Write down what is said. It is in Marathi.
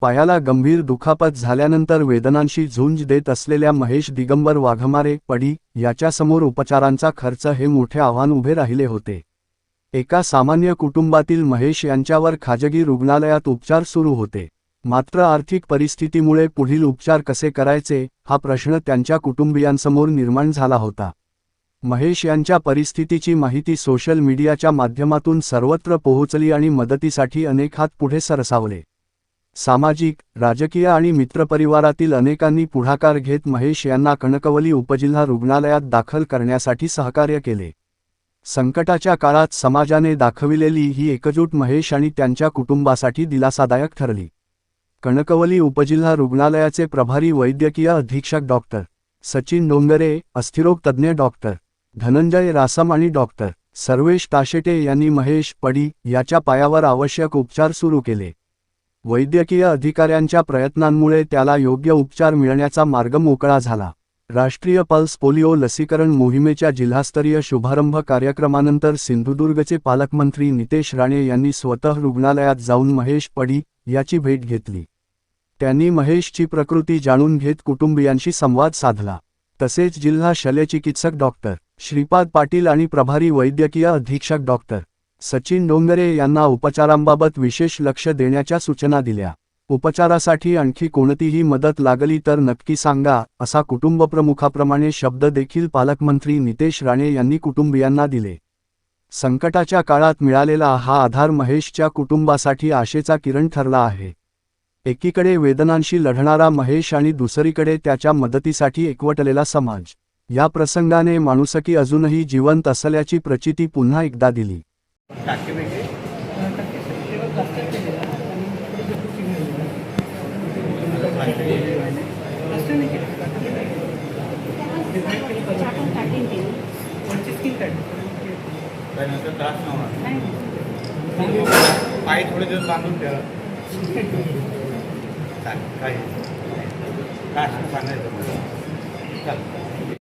पायाला गंभीर दुखापत झाल्यानंतर वेदनांशी झुंज देत असलेल्या महेश दिगंबर वाघमारे पडी याच्यासमोर उपचारांचा खर्च हे मोठे आव्हान उभे राहिले होते। एका सामान्य कुटुंबातील महेश यांच्यावर खाजगी रुग्णालयात उपचार सुरू होते, मात्र आर्थिक परिस्थितीमुळे पुढील उपचार कसे करायचे हा प्रश्न त्यांच्या कुटुंबियांसमोर निर्माण झाला होता। महेश यांच्या परिस्थितीची माहिती सोशल मीडियाच्या माध्यमातून सर्वत्र पोहोचली आणि मदतीसाठी अनेक हात पुढे सरसावले। सामाजिक, राजकीय आणि मित्रपरिवारातील अनेकांनी पुढाकार घेत महेश यांना कणकवली उपजिल्हा रुग्णालयात दाखल करण्यासाठी सहकार्य केले। संकटाच्या काळात समाजाने दाखविलेली ही एकजूट महेश आणि त्यांच्या कुटुंबासाठी दिलासादायक ठरली। कणकवली उपजिल्हा रुग्णालयाचे प्रभारी वैद्यकीय अधीक्षक डॉक्टर सचिन डोंगरे, अस्थिरोग तज्ज्ञ डॉक्टर धनंजय रासम आणि डॉक्टर सर्वेश ताशेटे यांनी महेश पडी याच्या पायावर आवश्यक उपचार सुरू केले। वैद्यकीय अधिकाऱ्यांच्या प्रयत्नांमुळे त्याला योग्य उपचार मिळण्याचा मार्ग मोकळा झाला। राष्ट्रीय पल्स पोलिओ लसीकरण मोहिमेच्या जिल्हास्तरीय शुभारंभ कार्यक्रमानंतर सिंधुदुर्गचे पालकमंत्री नितेश राणे यांनी स्वतः रुग्णालयात जाऊन महेश पडी याची भेट घेतली। त्यांनी महेशची प्रकृती जाणून घेत कुटुंबियांशी संवाद साधला। तसेच जिल्हा शल्यचिकित्सक डॉक्टर श्रीपाद पाटील आणि प्रभारी वैद्यकीय अधीक्षक डॉक्टर सचिन डोंगरे यांना उपचारांबाबत विशेष लक्ष देण्याच्या सूचना दिल्या। उपचारासाठी आणखी कोणतीही मदत लागली तर नक्की सांगा, असा कुटुंबप्रमुखाप्रमाणे शब्द देखील पालकमंत्री नितेश राणे यांनी कुटुंबियांना दिले। संकटाच्या काळात मिळालेला हा आधार महेशच्या कुटुंबासाठी आशेचा किरण ठरला आहे। एकीकडे वेदनांशी लढणारा महेश आणि दुसरीकडे त्याच्या मदतीसाठी एकवटलेला समाज, या प्रसंगाने माणुसकी अजूनही जिवंत असल्याची प्रचिती पुन्हा एकदा दिली। पाय थोडे दिवस बांधून ठेवा। काय सांगायचं?